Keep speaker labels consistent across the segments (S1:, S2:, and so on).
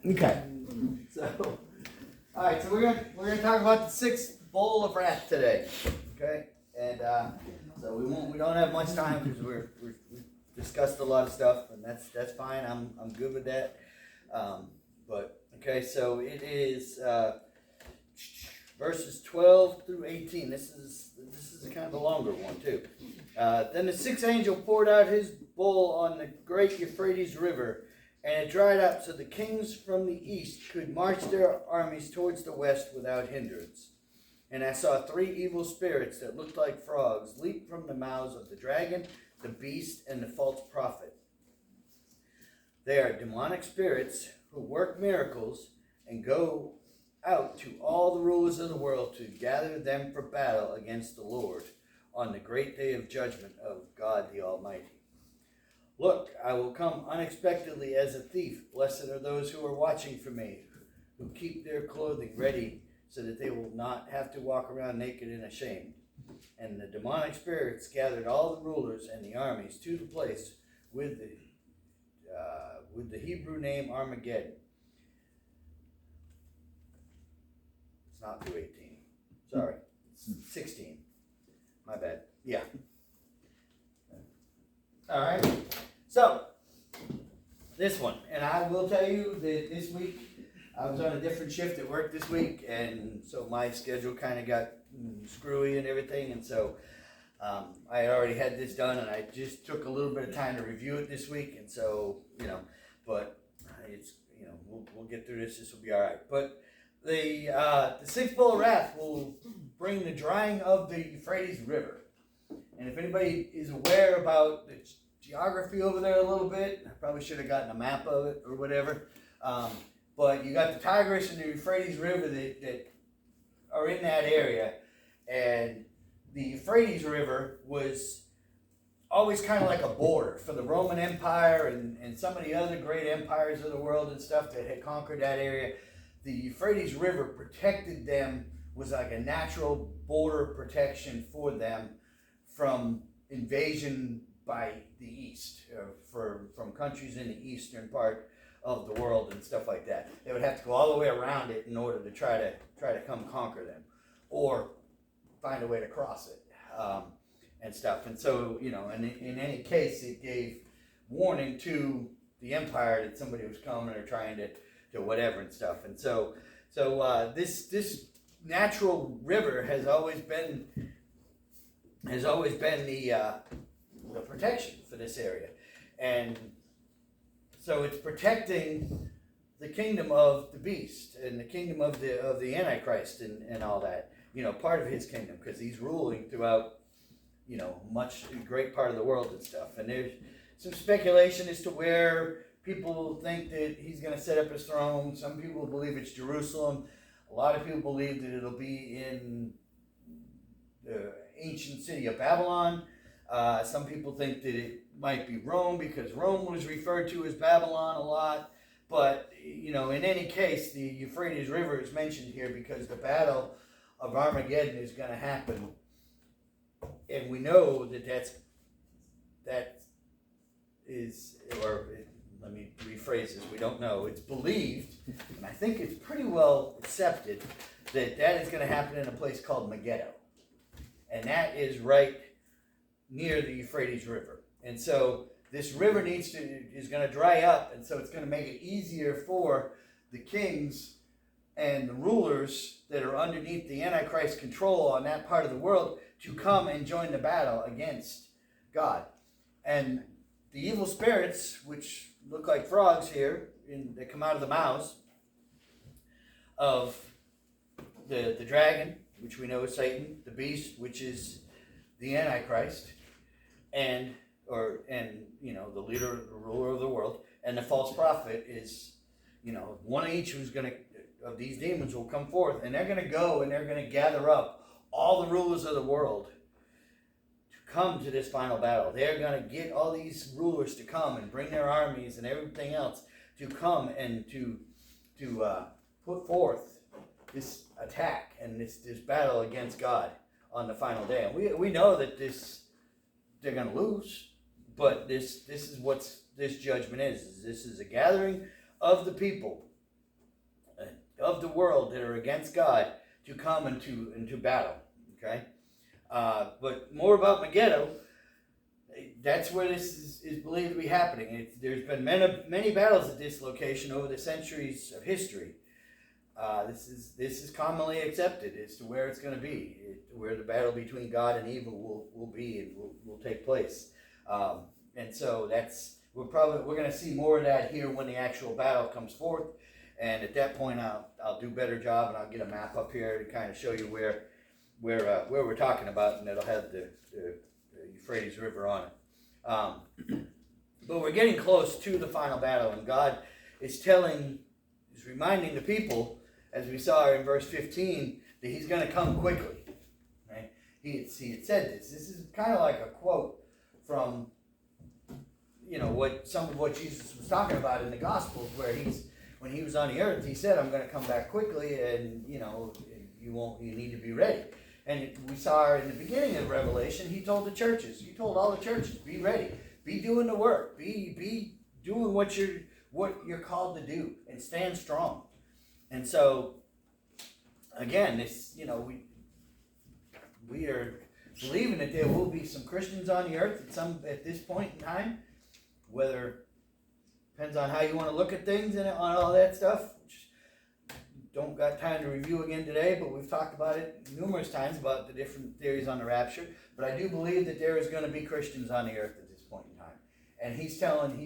S1: Okay. So, all right. So we're gonna talk about the sixth bowl of wrath today. Okay. And so we don't have much time because we've discussed a lot of stuff, and that's fine. I'm good with that. But okay. So it is verses 12 through 18. This is kind of a longer one too. Then the sixth angel poured out his bowl on the great Euphrates River, and it dried up, so the kings from the east could march their armies towards the west without hindrance. And I saw three evil spirits that looked like frogs leap from the mouths of the dragon, the beast, and the false prophet. They are demonic spirits who work miracles and go out to all the rulers of the world to gather them for battle against the Lord on the great day of judgment of God the Almighty. Look, I will come unexpectedly as a thief. Blessed are those who are watching for me, who keep their clothing ready so that they will not have to walk around naked and ashamed. And the demonic spirits gathered all the rulers and the armies to the place with the Hebrew name Armageddon. It's not through 18. Sorry, it's 16. My bad. Yeah. All right. So, this one. And I will tell you that this week, I was on a different shift at work this week, and so my schedule kind of got screwy and everything, and so I had already had this done, and I just took a little bit of time to review it this week, and so, but it's, we'll get through this. This will be all right. But the sixth bowl of wrath will bring the drying of the Euphrates River. And if anybody is aware about the geography over there a little bit, I probably should have gotten a map of it or whatever. But you got the Tigris and the Euphrates River that are in that area. And the Euphrates River was always kind of like a border for the Roman Empire and some of the other great empires of the world and stuff that had conquered that area. The Euphrates River protected them, was like a natural border protection for them from invasion by the east, from countries in the eastern part of the world and stuff like that. They would have to go all the way around it in order to try to come conquer them, or find a way to cross it and stuff. And so, in any case, it gave warning to the empire that somebody was coming or trying to whatever and stuff. And so this natural river has always been the protection for this area. And so it's protecting the kingdom of the beast and the kingdom of the Antichrist and all that, part of his kingdom, because he's ruling throughout, great part of the world and stuff. And there's some speculation as to where people think that he's going to set up his throne. Some people believe it's Jerusalem. A lot of people believe that it'll be in the ancient city of Babylon. Some people think that it might be Rome, because Rome was referred to as Babylon a lot. But, in any case, the Euphrates River is mentioned here because the battle of Armageddon is going to happen. And we know that let me rephrase this, we don't know. It's believed, and I think it's pretty well accepted, that is going to happen in a place called Megiddo. And that is right near the Euphrates River. And so this river is going to dry up, and so it's going to make it easier for the kings and the rulers that are underneath the Antichrist control on that part of the world to come and join the battle against God. And the evil spirits, which look like frogs here, that come out of the mouths of the dragon, which we know is Satan, the beast, which is the Antichrist, and the leader, the ruler of the world, and the false prophet is, one of each of these demons will come forth, and they're going to go and they're going to gather up all the rulers of the world to come to this final battle. They're going to get all these rulers to come and bring their armies and everything else to come and to put forth this attack and this battle against God on the final day. And we know that they're going to lose, but this is what's this judgment is this is a gathering of the people of the world that are against God to come into battle. Okay, but more about Megiddo. That's where this is believed to be happening. There's been many battles at this location over the centuries of history. This is commonly accepted as to where it's going to be, where the battle between God and evil will be and will take place. And so we're going to see more of that here when the actual battle comes forth. And at that point, I'll do a better job, and I'll get a map up here to kind of show you where we're talking about, and it'll have the Euphrates River on it. But we're getting close to the final battle, and God is reminding the people, as we saw in verse 15, that He's going to come quickly. Right? He had said this. This is kind of like a quote from some of what Jesus was talking about in the Gospels, where when He was on the earth, He said, "I'm going to come back quickly, and you need to be ready." And we saw in the beginning of Revelation, He told all the churches, be ready, be doing the work, be doing what you're called to do, and stand strong. And so, again, we are believing that there will be some Christians on the earth at this point in time, whether depends on how you want to look at things and on all that stuff. Don't got time to review again today, but we've talked about it numerous times about the different theories on the rapture. But I do believe that there is going to be Christians on the earth at this point in time. And He's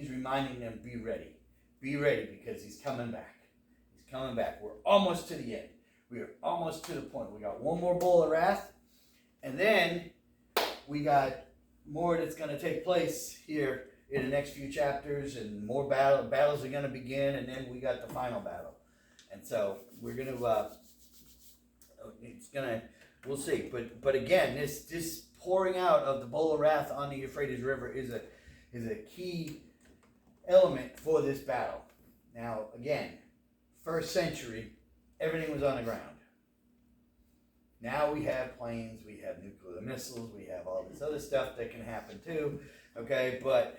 S1: reminding them, be ready. Be ready, because He's coming back. He's coming back. We're almost to the end. We are almost to the point. We got one more bowl of wrath, and then we got more that's going to take place here in the next few chapters, and more battles are going to begin, and then we got the final battle. And so we're going to, we'll see. But again, this pouring out of the bowl of wrath on the Euphrates River is a key element for this battle. Now, again, first century, everything was on the ground. Now we have planes, we have nuclear missiles, we have all this other stuff that can happen too. Okay, but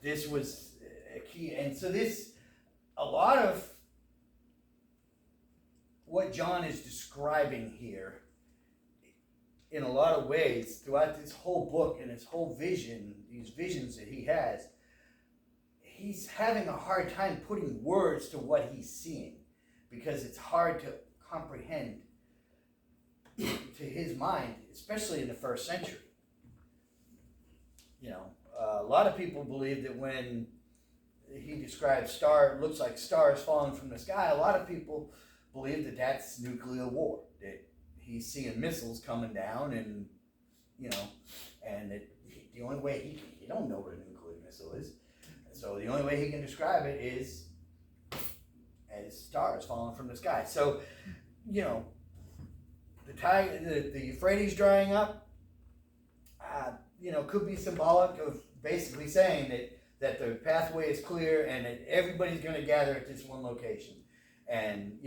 S1: this was a key. And so a lot of what John is describing here, in a lot of ways, throughout this whole book and his whole vision, these visions that he has, he's having a hard time putting words to what he's seeing, because it's hard to comprehend to his mind, especially in the first century. A lot of people believe that when he describes looks like stars falling from the sky, a lot of people believe that that's nuclear war, that he's seeing missiles coming down, and the only way he don't know what a nuclear missile is, so the only way he can describe it is as stars falling from the sky. So the Euphrates drying up, could be symbolic of basically saying that the pathway is clear and that everybody's going to gather at this one location. And,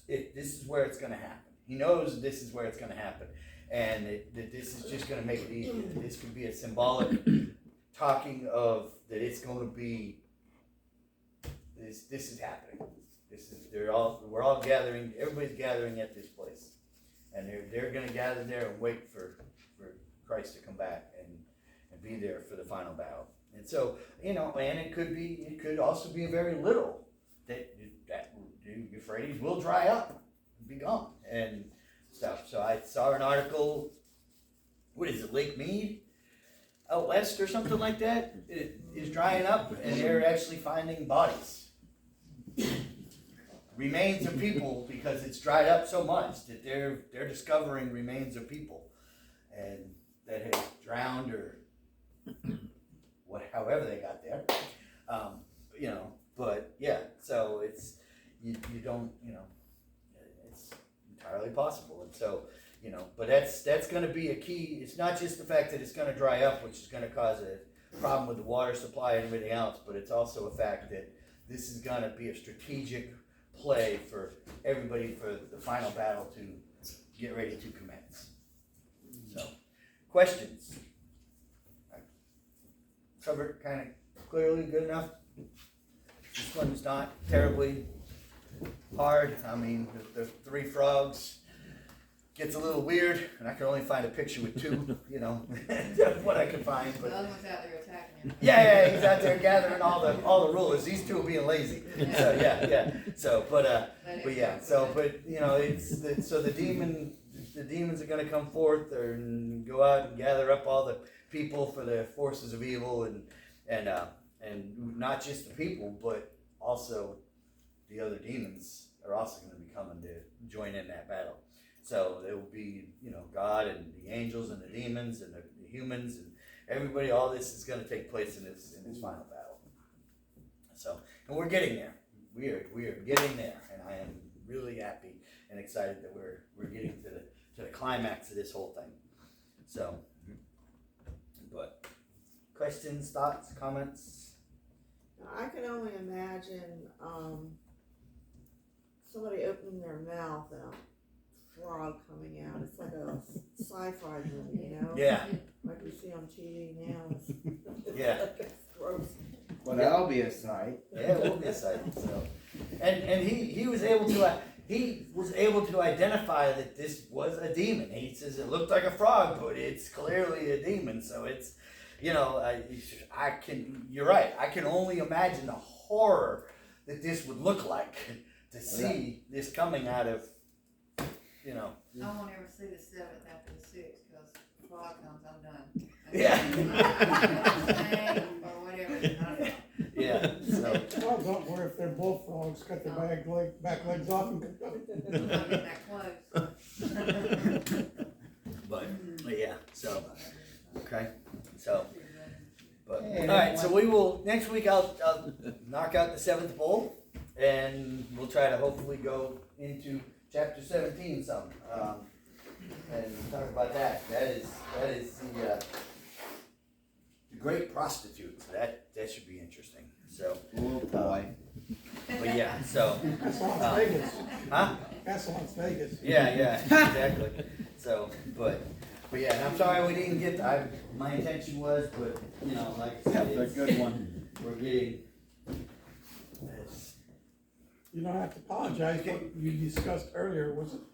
S1: this is where it's going to happen. He knows this is where it's going to happen. And that this is just going to make it easier. This could be a symbolic talking of that it's going to be, this is happening. We're all gathering, everybody's gathering at this place. And they're going to gather there and wait for Christ to come back and be there for the final battle. And so, and it could also be very literal, that the Euphrates will dry up and be gone and stuff. So I saw an article, what is it, Lake Mead out west or something like that? It is drying up, and they're actually finding bodies, remains of people, because it's dried up so much that they're discovering remains of people and that have drowned or however they got there. But yeah, so it's you don't it's entirely possible. And so but that's going to be a key. It's not just the fact that it's going to dry up, which is going to cause a problem with the water supply and everything else, but it's also a fact that this is going to be a strategic play for everybody for the final battle to get ready to commence. So, questions? covered it kind of clearly, good enough. This one's not terribly hard. I mean, the three frogs gets a little weird, and I can only find a picture with two, you know, that's what I can find.
S2: The
S1: But
S2: other one's out there attacking him.
S1: yeah, he's out there gathering all the rulers. These two are being lazy. So yeah. So, but yeah. So, but you know, so the demons are going to come forth and go out and gather up all the people for the forces of evil, and not just the people, but also the other demons are also going to be coming to join in that battle. So there will be, you know, God and the angels and the demons and the humans and everybody. All this is going to take place in this final battle. So, and we're getting there. We are getting there, and I am really happy and excited that we're getting to the climax of this whole thing. So, but questions, thoughts, comments?
S3: I can only imagine somebody opening their mouth and a frog coming out. It's like a sci-fi movie, you know?
S1: Yeah.
S3: Like we see on TV now.
S1: Yeah.
S3: It's gross.
S4: Well, that'll be a sight.
S1: Yeah, it will be a sight. So, and he was able to identify that this was a demon. He says it looked like a frog, but it's clearly a demon. So it's, you know, you're right. I can only imagine the horror that this would look like to see this coming out of, you know.
S2: I won't ever see the 7th after the 6th, because the frog comes, I'm done.
S1: Yeah.
S2: Or whatever, I don't know.
S1: Yeah. So,
S5: Well, don't worry if they're bullfrogs, cut their back legs off and
S2: I'm not getting that close.
S1: but yeah. So okay. So. But,
S4: Hey,
S1: all right, so we will next week. I'll knock out the 7th bowl, and we'll try to hopefully go into chapter 17 some, and talk about that. That is the great prostitute. So that should be interesting. So,
S4: Oh boy.
S1: but yeah, so
S5: that's Las Vegas.
S1: huh?
S5: That's Las Vegas.
S1: Yeah, exactly. So, but yeah, and I'm sorry we didn't get. My intention was, but you know, like I said,
S4: That's a good one.
S1: we're getting this.
S5: You don't have to apologize. What you discussed earlier was